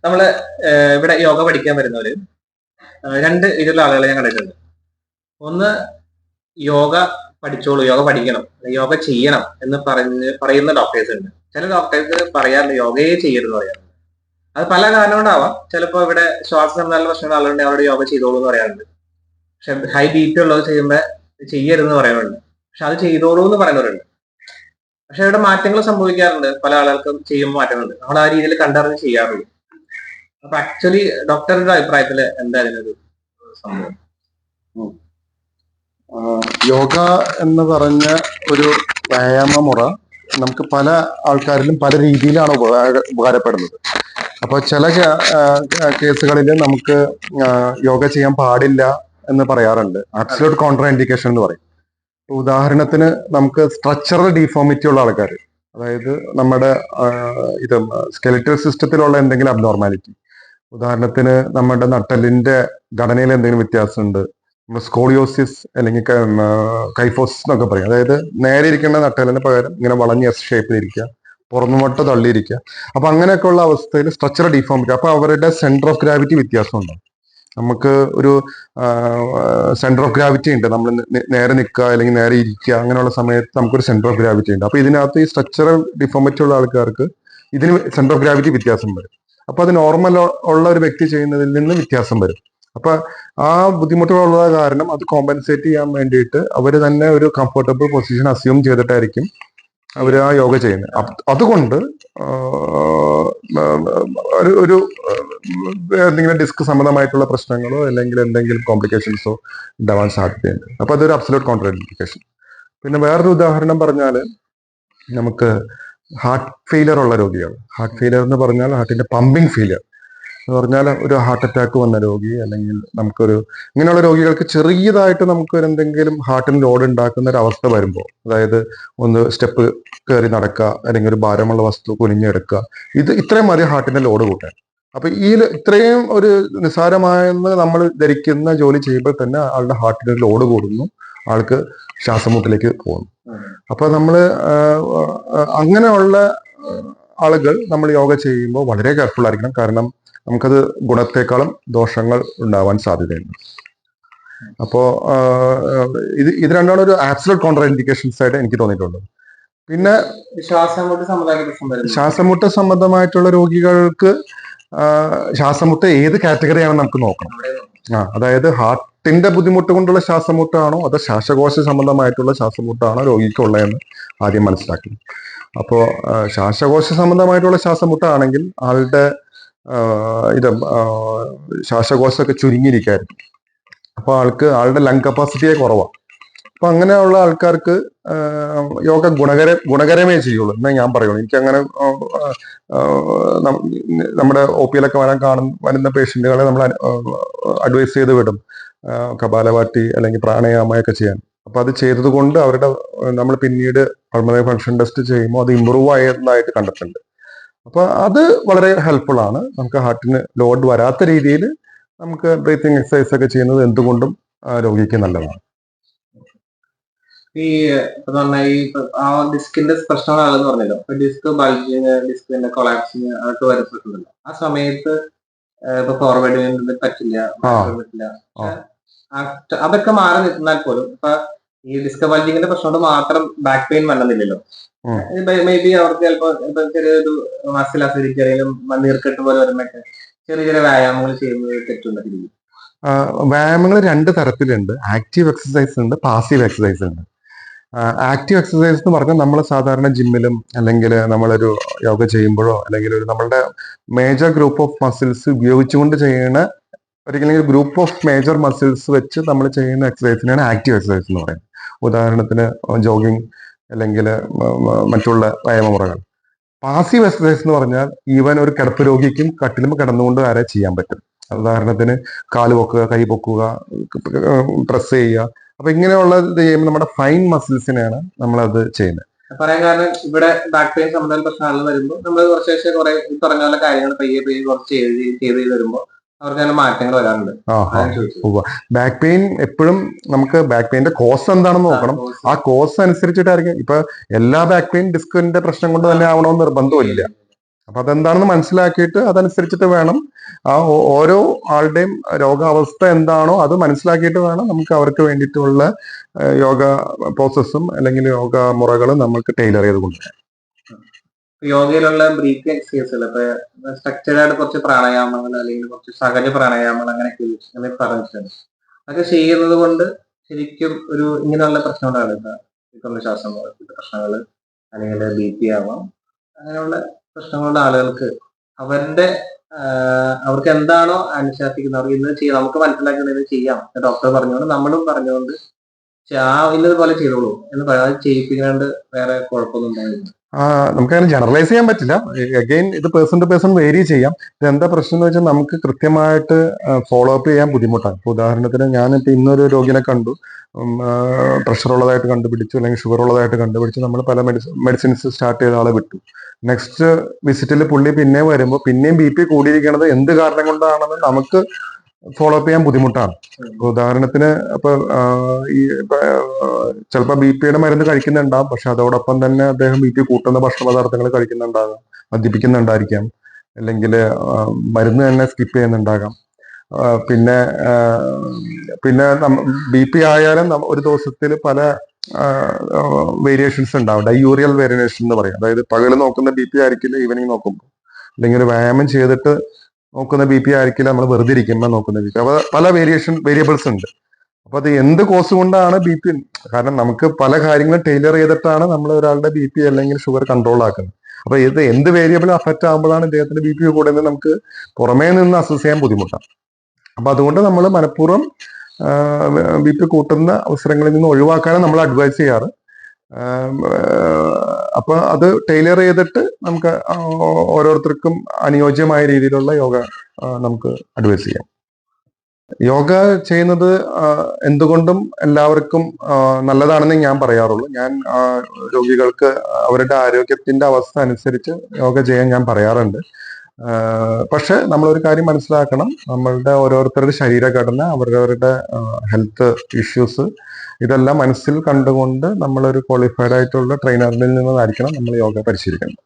നമ്മള് ഇവിടെ യോഗ പഠിക്കാൻ വരുന്നവര് രണ്ട് ഇതിലുള്ള ആളുകളെ ഞാൻ കണ്ടിട്ടുണ്ട്. ഒന്ന് യോഗ പഠിച്ചോളൂ, യോഗ പഠിക്കണം, യോഗ ചെയ്യണം എന്ന് പറയുന്ന ഡോക്ടേഴ്സ് ഉണ്ട്. ചില ഡോക്ടേഴ്സ് പറയാറുണ്ട് യോഗയെ ചെയ്യരുതെന്ന് പറയാറുണ്ട്. അത് പല കാരണം കൊണ്ടാവാം. ചിലപ്പോൾ ഇവിടെ ശ്വാസ സംബന്ധമായ പ്രശ്നമുള്ള ആളുകളുണ്ട്, അവരുടെ യോഗ ചെയ്തോളൂ എന്ന് പറയാറുണ്ട്. പക്ഷെ ഹൈ ബി പി ഉള്ളത് ചെയ്യുമ്പോൾ ചെയ്യരുതെന്ന് പറയാറുണ്ട്. പക്ഷെ അത് ചെയ്തോളൂ എന്ന് പറയുന്നവരുണ്ട്. പക്ഷെ ഇവിടെ മാറ്റങ്ങൾ സംഭവിക്കാറുണ്ട്. പല ആളുകൾക്കും ചെയ്യുമ്പോൾ മാറ്റങ്ങളുണ്ട്. നമ്മൾ ആ രീതിയിൽ കണ്ടറിഞ്ഞ് ചെയ്യാറുള്ളൂ. അപ്പൊ ആക്ച്വലി ഡോക്ടറുടെ അഭിപ്രായത്തില് എന്താ ഇതിനൊരു സംഭവം? യോഗ എന്ന് പറഞ്ഞ ഒരു വ്യായാമ മുറ നമുക്ക് പല ആൾക്കാരിലും പല രീതിയിലാണ് ഉപകാരപ്പെടുന്നത്. അപ്പോൾ ചില കേസുകളിൽ നമുക്ക് യോഗ ചെയ്യാൻ പാടില്ല എന്ന് പറയാറുണ്ട്. അബ്സല്യൂട്ട് കോൺട്രാ ഇൻഡിക്കേഷൻ എന്ന് പറയും. ഉദാഹരണത്തിന് നമുക്ക് സ്ട്രക്ചറൽ ഡീഫോമിറ്റി ഉള്ള ആൾക്കാർ, അതായത് നമ്മുടെ ഇത് സ്കെലിറ്റൽ സിസ്റ്റത്തിലുള്ള എന്തെങ്കിലും അബ്നോർമാലിറ്റി, ഉദാഹരണത്തിന് നമ്മുടെ നട്ടലിന്റെ ഘടനയിൽ എന്തെങ്കിലും വ്യത്യാസമുണ്ട്, സ്കോളിയോസിസ് അല്ലെങ്കിൽ കൈഫോസിസ് എന്നൊക്കെ പറയും. അതായത് നേരെ ഇരിക്കേണ്ട നട്ടലിന് പകരം ഇങ്ങനെ വളഞ്ഞ എസ് ഷേപ്പിലിരിക്കുക, പുറന്നുമോട്ട് തള്ളിയിരിക്കുക. അപ്പൊ അങ്ങനെയൊക്കെയുള്ള അവസ്ഥയിൽ സ്ട്രക്ചറൽ ഡീഫോമിറ്റി, അപ്പൊ അവരുടെ സെന്റർ ഓഫ് ഗ്രാവിറ്റി വ്യത്യാസം ഉണ്ടാവും. നമുക്ക് ഒരു സെന്റർ ഓഫ് ഗ്രാവിറ്റി ഉണ്ട്. നമ്മൾ നേരെ നിൽക്കുക അല്ലെങ്കിൽ നേരെ ഇരിക്കുക, അങ്ങനെയുള്ള സമയത്ത് നമുക്കൊരു സെന്റർ ഓഫ് ഗ്രാവിറ്റി ഉണ്ട്. അപ്പൊ ഇതിനകത്ത് ഈ സ്ട്രക്ചറൽ ഡിഫോമിറ്റി ഉള്ള ആൾക്കാർക്ക് ഇതിന് സെന്റർ ഓഫ് ഗ്രാവിറ്റി വ്യത്യാസം വരും. അപ്പൊ അത് നോർമൽ ഉള്ള ഒരു വ്യക്തി ചെയ്യുന്നതിൽ നിന്ന് വ്യത്യാസം വരും. അപ്പൊ ആ ബുദ്ധിമുട്ടുകളുള്ള കാരണം അത് കോമ്പൻസേറ്റ് ചെയ്യാൻ വേണ്ടിയിട്ട് അവർ തന്നെ ഒരു കംഫർട്ടബിൾ പൊസിഷൻ അസ്യൂം ചെയ്തിട്ടായിരിക്കും അവർ ആ യോഗ ചെയ്യുന്നത്. അതുകൊണ്ട് ഒരു എന്തെങ്കിലും ഡിസ്ക് സംബന്ധമായിട്ടുള്ള പ്രശ്നങ്ങളോ അല്ലെങ്കിൽ എന്തെങ്കിലും കോംപ്ലിക്കേഷൻസോ ഉണ്ടാവാൻ സാധ്യതയുണ്ട്. അപ്പൊ അതൊരു അബ്സല്യൂട്ട് കോൺട്രാഇൻഡിക്കേഷൻ. പിന്നെ വേറൊരു ഉദാഹരണം പറഞ്ഞാൽ, നമുക്ക് ഹാർട്ട് ഫെയിലിയർ ഉള്ള രോഗികൾ, ഹാർട്ട് ഫെയിലിയർ എന്ന് പറഞ്ഞാൽ ഹാർട്ടിന്റെ പമ്പിങ് ഫെയിലിയർ എന്ന് പറഞ്ഞാൽ ഒരു ഹാർട്ട് അറ്റാക്ക് വന്ന രോഗി, അല്ലെങ്കിൽ നമുക്കൊരു ഇങ്ങനെയുള്ള രോഗികൾക്ക് ചെറിയതായിട്ട് നമുക്ക് എന്തെങ്കിലും ഹാർട്ടിന് ലോഡ് ഉണ്ടാക്കുന്ന ഒരു അവസ്ഥ വരുമ്പോൾ, അതായത് ഒന്ന് സ്റ്റെപ്പ് കയറി നടക്കുക അല്ലെങ്കിൽ ഒരു ഭാരമുള്ള വസ്തു കുനിഞ്ഞെടുക്കുക, ഇത്രയും മതി ഹാർട്ടിന്റെ ലോഡ് കൂട്ടാൻ. അപ്പൊ ഇത്രയും ഒരു നിസ്സാരമായെന്ന് നമ്മൾ ധരിക്കുന്ന ജോലി ചെയ്യുമ്പോൾ തന്നെ ആളുടെ ഹാർട്ടിന്റെ ലോഡ് കൂടുന്നു, ആൾക്ക് ശ്വാസമുട്ടിലേക്ക് പോകുന്നു. അപ്പൊ നമ്മൾ അങ്ങനെയുള്ള ആളുകൾ നമ്മൾ യോഗ ചെയ്യുമ്പോൾ വളരെ കെയർഫുൾ ആയിരിക്കണം. കാരണം നമുക്കത് ഗുണത്തെക്കാളും ദോഷങ്ങൾ ഉണ്ടാവാൻ സാധ്യതയുണ്ട്. അപ്പോ ഇത് രണ്ടാണ് ഒരു ആബ്സല്യൂട്ട് കോൺട്രാ ഇൻഡിക്കേഷൻസ് ആയിട്ട് എനിക്ക് തോന്നിയിട്ടുള്ളത്. പിന്നെ ശ്വാസമുട്ട് സംബന്ധമായിട്ടുള്ള രോഗികൾക്ക് ശ്വാസമുട്ട് ഏത് കാറ്റഗറിയാണെന്ന് നമുക്ക് നോക്കണം. അതായത് ഹാർട്ടിന്റെ ബുദ്ധിമുട്ട് കൊണ്ടുള്ള ശ്വാസമുട്ടാണോ അതോ ശ്വാസകോശ സംബന്ധമായിട്ടുള്ള ശ്വാസമുട്ടാണോ രോഗിക്കുള്ളതെന്ന് ആദ്യം മനസ്സിലാക്കണം. അപ്പോൾ ശ്വാസകോശ സംബന്ധമായിട്ടുള്ള ശ്വാസമുട്ടാണെങ്കിൽ ആളുടെ ശ്വാസകോശമൊക്കെ ചുരുങ്ങിയിരിക്കായിരിക്കും. അപ്പൊ ആളുടെ ലങ് കപ്പാസിറ്റിയെ കുറവാണ്. അപ്പൊ അങ്ങനെയുള്ള ആൾക്കാർക്ക് യോഗ ഗുണകരമേ ചെയ്യുള്ളൂ എന്നേ ഞാൻ പറയുള്ളൂ. എനിക്കങ്ങനെ നമ്മുടെ ഒ പിയിലൊക്കെ വരുന്ന പേഷ്യന്റുകളെ നമ്മൾ അഡ്വൈസ് ചെയ്ത് വിടും കപാലഭാതി അല്ലെങ്കിൽ പ്രാണായാമയൊക്കെ ചെയ്യാൻ. അപ്പൊ അത് ചെയ്തത് കൊണ്ട് നമ്മൾ പിന്നീട് പൾമണറി ഫങ്ഷൻ ടെസ്റ്റ് ചെയ്യുമ്പോൾ അത് ഇമ്പ്രൂവ് ആയതായിട്ട് കണ്ടിട്ടുണ്ട്. അപ്പൊ അത് വളരെ ഹെൽപ്ഫുൾ ആണ്. നമുക്ക് ഹാർട്ടിന് ലോഡ് വരാത്ത രീതിയിൽ നമുക്ക് ബ്രീത്തിങ് എക്സസൈസ് ഒക്കെ ചെയ്യുന്നത് എന്തുകൊണ്ടും രോഗിക്ക് നല്ലതാണ്. ഈ ഡിസ്കിന്റെ പ്രശ്നങ്ങളാണെന്ന് പറഞ്ഞല്ലോ, ഡിസ്ക് ബൾജിങ്, ഡിസ്കിന്റെ കൊളാപ്സിങ് അതൊക്കെ വരുന്നുണ്ടല്ലോ. ആ സമയത്ത് ഇപ്പൊ ഫോർവേഡ് പറ്റില്ല, അതൊക്കെ മാറി നിന്നാൽ പോലും ഇപ്പൊ ഈ ഡിസ്ക് ബൾജിങ്ങിന്റെ പ്രശ്നം കൊണ്ട് മാത്രം ബാക്ക് പെയിൻ വന്നില്ലല്ലോ. മേ ബി അവർക്ക് ചിലപ്പോ ചെറിയൊരു മസിൽ അസിഡിറ്റി അല്ലെങ്കിൽ നീർക്കെട്ട് പോലെ വരുമ്പോഴൊക്കെ ചെറിയ ചെറിയ വ്യായാമങ്ങൾ ചെയ്യുന്നത് തെറ്റുണ്ടെങ്കിൽ വ്യായാമങ്ങൾ രണ്ട് തരത്തിലുണ്ട്. ആക്റ്റീവ് എക്സസൈസ് ഉണ്ട്, പാസീവ് എക്സസൈസ് ഉണ്ട്. ആക്റ്റീവ് എക്സസൈസ് എന്ന് പറഞ്ഞാൽ നമ്മൾ സാധാരണ ജിമ്മിലും അല്ലെങ്കിൽ നമ്മളൊരു യോഗ ചെയ്യുമ്പോഴോ അല്ലെങ്കിൽ നമ്മളുടെ മേജർ ഗ്രൂപ്പ് ഓഫ് മസിൽസ് ഉപയോഗിച്ചുകൊണ്ട് ചെയ്യുന്ന ഒരിക്കലും ഗ്രൂപ്പ് ഓഫ് മേജർ മസിൽസ് വെച്ച് നമ്മൾ ചെയ്യുന്ന എക്സസൈസിനാണ് ആക്റ്റീവ് എക്സസൈസ് എന്ന് പറയുന്നത്. ഉദാഹരണത്തിന് ജോഗിങ് അല്ലെങ്കിൽ മറ്റുള്ള വ്യായാമമുറകൾ. പാസീവ് എക്സസൈസ് എന്ന് പറഞ്ഞാൽ ഈവൻ ഒരു കിടപ്പ് രോഗിക്കും കട്ടിലും കിടന്നുകൊണ്ട് വരെ ചെയ്യാൻ പറ്റും. ഉദാഹരണത്തിന് കാല് പൊക്കുക, കൈ പൊക്കുക, പ്രസ് ചെയ്യുക. അപ്പൊ ഇങ്ങനെയുള്ള ഇത് ചെയ്യുമ്പോൾ നമ്മുടെ ഫൈൻ മസിൽസിനെയാണ് നമ്മളത് ചെയ്യുന്നത്. പറയാൻ കാരണം ഇവിടെ ബാക്ക് പെയിൻ സംബന്ധ പ്രശ്നങ്ങൾ വരുമ്പോൾ നമ്മൾ കുറച്ച് കുറെ പറഞ്ഞ പോലെ കാര്യങ്ങൾ പയ്യെ കുറച്ച് ചെയ്ത് വരുമ്പോൾ അവർക്ക് മാറ്റങ്ങൾ വരാറുണ്ട്. ബാക്ക് പെയിൻ എപ്പോഴും നമുക്ക് ബാക്ക് പെയിന്റെ കോസ് എന്താണെന്ന് നോക്കണം. ആ കോസ് അനുസരിച്ചിട്ടായിരിക്കും. ഇപ്പൊ എല്ലാ ബാക്ക് പെയിൻ ഡിസ്കിന്റെ പ്രശ്നം കൊണ്ട് തന്നെ ആവണമെന്ന് നിർബന്ധമില്ല. അപ്പൊ അതെന്താണെന്ന് മനസ്സിലാക്കിയിട്ട് അതനുസരിച്ചിട്ട് വേണം ഓരോ ആളുടെയും രോഗാവസ്ഥ എന്താണോ അത് മനസ്സിലാക്കിയിട്ട് വേണം നമുക്ക് അവർക്ക് വേണ്ടിയിട്ടുള്ള യോഗ പ്രോസസ്സും അല്ലെങ്കിൽ യോഗ മുറകളും നമുക്ക് ടൈലർ ചെയ്ത് കൊണ്ടുവരാം. യോഗയിലുള്ള ബ്രീത്തിങ് എക്സസൈസുകൾ, ഇപ്പൊ സ്ട്രക്ചേർഡ് ആയിട്ട് കുറച്ച് പ്രാണായാമങ്ങൾ അല്ലെങ്കിൽ കുറച്ച് സഹജ പ്രാണായാമങ്ങൾ അങ്ങനെ പറഞ്ഞിട്ടുണ്ട്. അതൊക്കെ ചെയ്യുന്നത് കൊണ്ട് ശരിക്കും ഒരു ഇങ്ങനെയുള്ള പ്രശ്നങ്ങളാണ് ഇപ്പം ശ്വാസം പ്രശ്നങ്ങൾ അല്ലെങ്കിൽ BP ആവാം, അങ്ങനെയുള്ള പ്രശ്നങ്ങളുടെ ആളുകൾക്ക് അവരുടെ അവർക്ക് എന്താണോ അനുശാസിക്കുന്നത് അവർക്ക് ഇന്നത് ചെയ്യാം, നമുക്ക് മനസ്സിലാക്കുന്നത് ഇത് ചെയ്യാം ഡോക്ടർ പറഞ്ഞുകൊണ്ട് നമ്മളും പറഞ്ഞുകൊണ്ട് ഇന്നതുപോലെ ചെയ്തോളൂ എന്ന് പറയാം. അത് ചെയ്യിപ്പിക്കാണ്ട് വേറെ കുഴപ്പമൊന്നും ഉണ്ടാവില്ല. നമുക്കങ്ങനെ ജനറലൈസ് ചെയ്യാൻ പറ്റില്ല. അഗൈൻ ഇത് പേഴ്സൺ ടു പേഴ്സൺ വേരി ചെയ്യാം. ഇത് എന്താ പ്രശ്നം എന്ന് വെച്ചാൽ നമുക്ക് കൃത്യമായിട്ട് ഫോളോ അപ്പ് ചെയ്യാൻ ബുദ്ധിമുട്ടാണ്. ഇപ്പൊ ഉദാഹരണത്തിന് ഞാനിപ്പോ ഇന്നൊരു രോഗിനെ കണ്ടു, പ്രഷർ ഉള്ളതായിട്ട് കണ്ടുപിടിച്ചു അല്ലെങ്കിൽ ഷുഗർ ഉള്ളതായിട്ട് കണ്ടുപിടിച്ചു. നമ്മൾ പല മെഡിസിൻസ് സ്റ്റാർട്ട് ചെയ്ത ആളെ വിട്ടു. നെക്സ്റ്റ് വിസിറ്റിൽ പുള്ളി പിന്നെ വരുമ്പോൾ പിന്നെയും BP കൂടിയിരിക്കുന്നത് എന്ത് കാരണം കൊണ്ടാണെന്ന് നമുക്ക് ഫോളോ അപ്പ് ചെയ്യാൻ ബുദ്ധിമുട്ടാണ്. ഉദാഹരണത്തിന് ഇപ്പൊ ഈ ചിലപ്പോൾ BP മരുന്ന് കഴിക്കുന്നുണ്ടാവും, പക്ഷെ അതോടൊപ്പം തന്നെ അദ്ദേഹം BP കൂട്ടുന്ന ഭക്ഷണ പദാർത്ഥങ്ങൾ കഴിക്കുന്നുണ്ടാകാം, മദ്യപിക്കുന്നുണ്ടായിരിക്കാം, അല്ലെങ്കിൽ മരുന്ന് തന്നെ സ്കിപ്പ് ചെയ്യുന്നുണ്ടാകാം. പിന്നെ പിന്നെ BP ആയാലും ഒരു ദിവസത്തിൽ പല വേരിയേഷൻസ് ഉണ്ടാവും. ഡയൂറിയൽ വേരിയേഷൻ എന്ന് പറയും. അതായത് പകല് നോക്കുന്ന BP ആയിരിക്കില്ല ഈവനിങ് നോക്കുമ്പോൾ, അല്ലെങ്കിൽ വ്യായാമം ചെയ്തിട്ട് നോക്കുന്ന BP ആയിരിക്കില്ല നമ്മൾ വെറുതെ ഇരിക്കുമ്പോൾ നോക്കുന്ന BP. അപ്പൊ പല വേരിയബിൾസ് ഉണ്ട്. അപ്പൊ അത് എന്ത് കോസ് കൊണ്ടാണ് BP? കാരണം നമുക്ക് പല കാര്യങ്ങളും ടൈലർ ചെയ്തിട്ടാണ് നമ്മൾ ഒരാളുടെ BP അല്ലെങ്കിൽ ഷുഗർ കൺട്രോൾ ആക്കുന്നത്. അപ്പൊ ഇത് എന്ത് വേരിയബിൾ അഫക്റ്റ് ആകുമ്പോഴാണ് ഇദ്ദേഹത്തിന്റെ BP കൂടുന്നത് നമുക്ക് പുറമേ നിന്ന് അസസ് ചെയ്യാൻ ബുദ്ധിമുട്ടാണ്. അപ്പൊ അതുകൊണ്ട് നമ്മൾ മനഃപൂർവ്വം BP കൂട്ടുന്ന അവസരങ്ങളിൽ നിന്ന് ഒഴിവാക്കാനും നമ്മൾ അഡ്വൈസ് ചെയ്യാറ്. അപ്പൊ അത് ടൈലർ ചെയ്തിട്ട് നമുക്ക് ഓരോരുത്തർക്കും അനുയോജ്യമായ രീതിയിലുള്ള യോഗ നമുക്ക് അഡ്വൈസ് ചെയ്യാം. യോഗ ചെയ്യുന്നത് എന്തുകൊണ്ടും എല്ലാവർക്കും നല്ലതാണെന്ന് ഞാൻ പറയാറുള്ളൂ. ഞാൻ രോഗികൾക്ക് അവരുടെ ആരോഗ്യത്തിന്റെ അവസ്ഥ അനുസരിച്ച് യോഗ ചെയ്യാൻ ഞാൻ പറയാറുണ്ട്. പക്ഷെ നമ്മളൊരു കാര്യം മനസ്സിലാക്കണം, നമ്മളുടെ ഓരോരുത്തരുടെ ശരീരഘടന, അവരവരുടെ ഹെൽത്ത് ഇഷ്യൂസ് ഇതെല്ലാം മനസ്സിൽ കണ്ടുകൊണ്ട് നമ്മളൊരു ക്വാളിഫൈഡ് ആയിട്ടുള്ള ട്രെയിനറിൽ നിന്നായിരിക്കണം നമ്മൾ യോഗ പരിശീലിക്കേണ്ടത്.